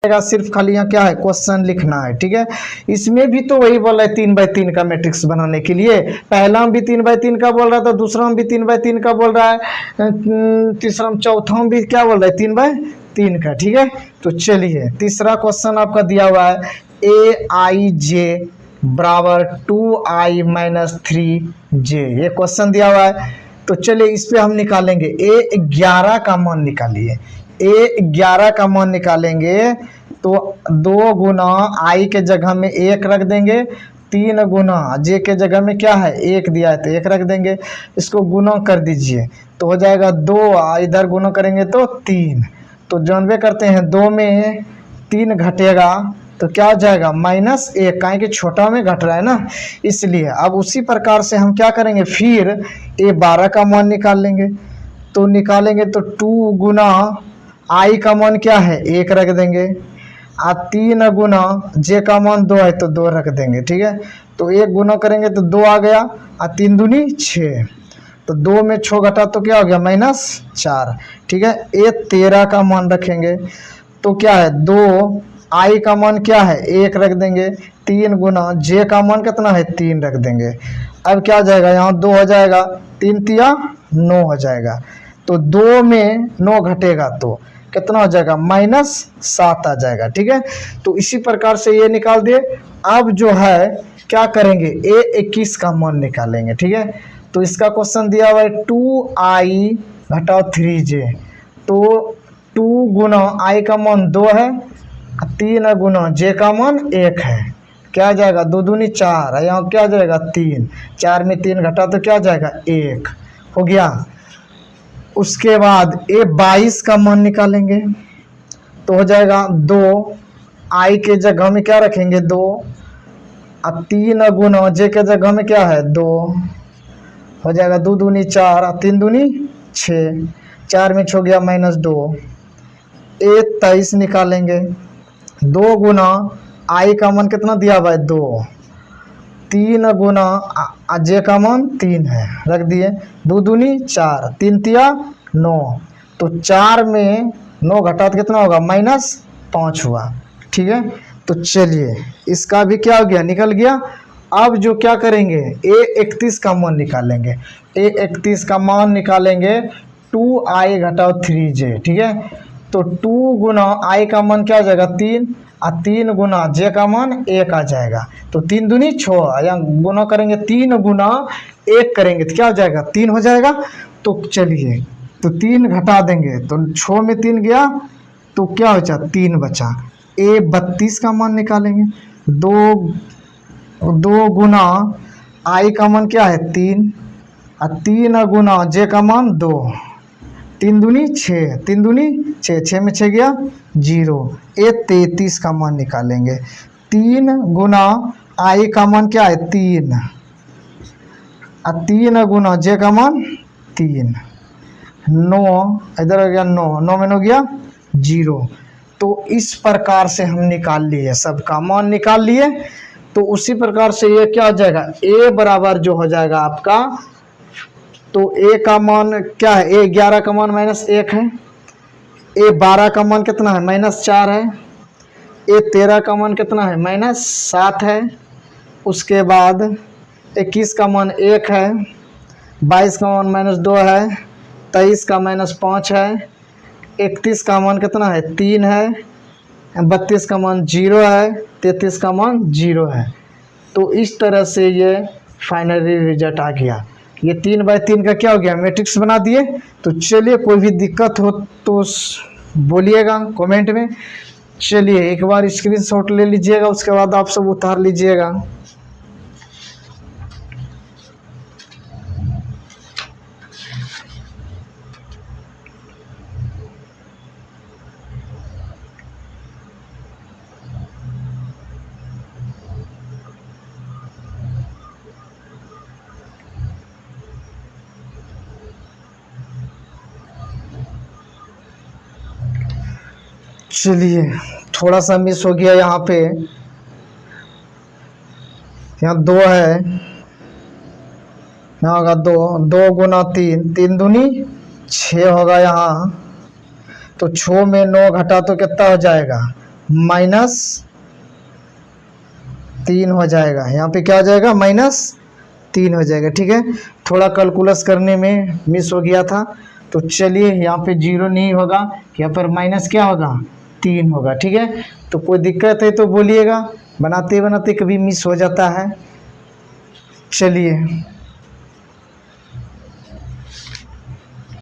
सिर्फ खाली यहाँ क्या है क्वेश्चन लिखना है। ठीक है, इसमें भी तो वही बोल रहा है 3x3 का मैट्रिक्स बनाने के लिए। पहला में भी 3x3 का बोल रहा था, दूसरा में भी 3x3 का बोल रहा है, तीसरा में चौथा में भी क्या बोल रहा है 3x3 का। ठीक है, तो चलिए तीसरा क्वेश्चन आपका दिया हुआ है aij बराबर 2i-3j, ये क्वेश्चन दिया हुआ है। तो चलिए इस पे हम निकालेंगे a11 का मान निकालिए। a11 का मान निकालेंगे तो 2 गुना आई के जगह में 1 रख देंगे, 3 गुना जे के जगह में क्या है 1 दिया है तो 1 रख देंगे, इसको गुना कर दीजिए तो हो जाएगा 2, इधर गुना करेंगे तो 3। तो जानबे करते हैं 2 में 3 घटेगा तो क्या हो जाएगा -1, काहे कि छोटा में घट रहा है ना, इसलिए। अब उसी प्रकार से हम क्या करेंगे फिर a12 का मान निकाल लेंगे। तो निकालेंगे तो 2 गुना आई का मान क्या है 1 रख देंगे, 3 गुना जे का मान 2 है तो 2 रख देंगे। ठीक है, तो 1 गुना करेंगे तो 2 आ गया, 3 दूनी 6, तो 2 में 6 घटा तो क्या हो गया -4। ठीक है, a13 का मान रखेंगे तो क्या है 2, आई का मान क्या है 1 रख देंगे, 3 गुना जे का मान कितना है 3 रख देंगे। अब क्या हो जाएगा यहाँ 2 हो जाएगा, 3 तिया 9 हो जाएगा, तो 2 में 9 घटेगा तो कितना हो जाएगा -7 आ जाएगा। ठीक है, तो इसी प्रकार से ये निकाल दिए। अब जो है क्या करेंगे a21 का मान निकालेंगे। ठीक है, तो इसका क्वेश्चन दिया हुआ है 2i घटाओ 3j, तो 2 गुना आई का मान 2 है, 3 गुना जे का मान 1 है, क्या जाएगा 2 दूनी 4, यहाँ क्या जाएगा 3, 4 में 3 घटा तो क्या जाएगा 1 हो गया। उसके बाद a22 का मान निकालेंगे तो हो जाएगा 2, आई के जगह में क्या रखेंगे 2, 3 गुना जे के जगह में क्या है 2, हो जाएगा 2 दूनी 4, 3 दूनी 6, 4 में 6 गया -2। a23 निकालेंगे, 2 गुना आई का मान कितना दिया हुआ है 2, 3 गुना जे का मान 3 है रख दिए, 2 दूनी 4, 3 तिया 9, तो 4 में 9 घटा तो कितना होगा -5 हुआ। ठीक है, तो चलिए इसका भी क्या हो गया निकल गया। अब जो क्या करेंगे a31 का मान निकालेंगे। a31 का मान निकालेंगे 2i घटाओ 3j। ठीक है, तो 2 गुना आई का मान क्या आ जाएगा 3, 3 गुना जे का मान 1 आ जाएगा, तो 3 दूनी 6, यहाँ गुना करेंगे 3 गुना 1 करेंगे तो क्या हो जाएगा 3 हो जाएगा। तो चलिए तो 3 घटा देंगे तो 6 में 3 गया तो क्या हो जाए 3 बचा। a32 का मान निकालेंगे, 2 गुना आई का मान क्या है 3, 3 गुना जे का मान 2, 3 दूनी 6, 3 दूनी 6, 6 में 6 गया 0। a33 का मान निकालेंगे, 3 गुना आई का मान क्या है 3, 3 गुना जे का मान 3, 9 इधर हो गया 9, 9 में 9 गया 0। तो इस प्रकार से हम निकाल लिए, सबका मान निकाल लिए। तो उसी प्रकार से ये क्या हो जाएगा a बराबर जो हो जाएगा आपका, तो a का मान क्या है a11 का मान -1 है, a12 का मान कितना है -4 है, a13 का मान कितना है -7 है, उसके बाद 21 का मान 1 है, 22 का मान -2 है, 23 का -5 है, 31 का मान कितना है 3 है, 32 का मान 0 है, 33 का मान 0 है। तो इस तरह से ये फाइनली रिजल्ट आ गया। ये 3x3 का क्या हो गया मैट्रिक्स बना दिए। तो चलिए कोई भी दिक्कत हो तो बोलिएगा कमेंट में। चलिए एक बार स्क्रीनशॉट ले लीजिएगा, उसके बाद आप सब उतार लीजिएगा। चलिए थोड़ा सा मिस हो गया यहाँ पे, यहाँ 2 है, यहाँ होगा 2, 2 गुना 3, 3 दूनी 6 होगा यहाँ, तो 6 में 9 घटा तो कितना हो जाएगा -3 हो जाएगा, यहाँ पे क्या हो जाएगा -3 हो जाएगा। ठीक है, थोड़ा कैलकुलस करने में मिस हो गया था, तो चलिए यहाँ पे 0 नहीं होगा, यहाँ पर माइनस क्या होगा 3 होगा। ठीक है, तो कोई दिक्कत है तो बोलिएगा, बनाते बनाते कभी मिस हो जाता है। चलिए